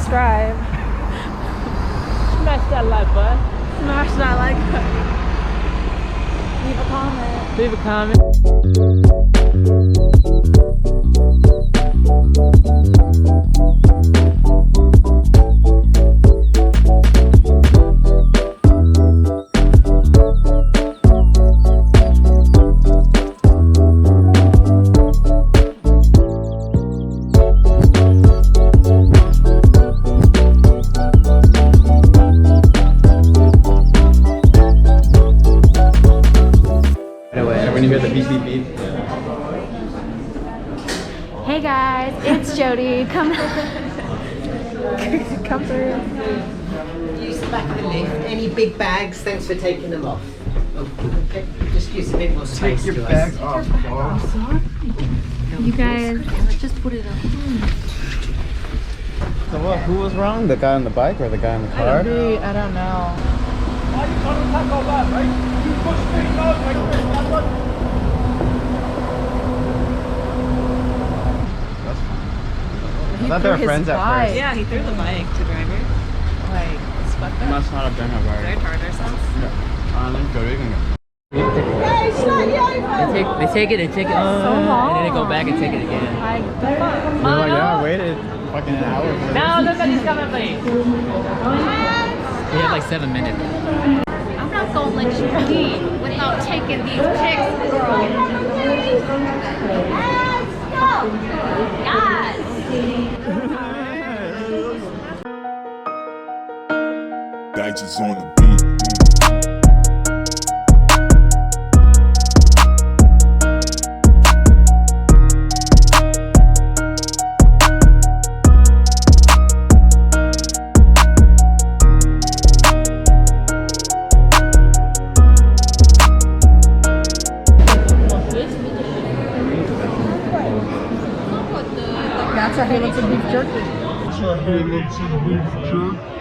subscribe. Smash that like button. Smash that like button. Leave a comment. When you hear the beep beep beep. Hey guys, it's Jody. Come through. Use the back of the lift. Any big bags, thanks for taking them off. Okay, just use a bit more space. Take your bag off. You guys, just put it on. So what? Who was wrong? The guy on the bike or the guy in the car? I don't know. Why you trying to tackle that, right? You push me down like this. That's what. I thought they were friends at first. Yeah, he threw the bike to driver. Like, it's fucked up. Must not have been a bar. Did I charge ourselves? They take it, and then they go back and take it again. Yeah, I waited fucking an hour for this. Now look at this coming, please. We have like 7 minutes. I'm not gonna let you leave without taking these pics, girl. Let's go! Yes! Digits on the beat. That's a halo to beef jerky. It's a halo to beef jerky.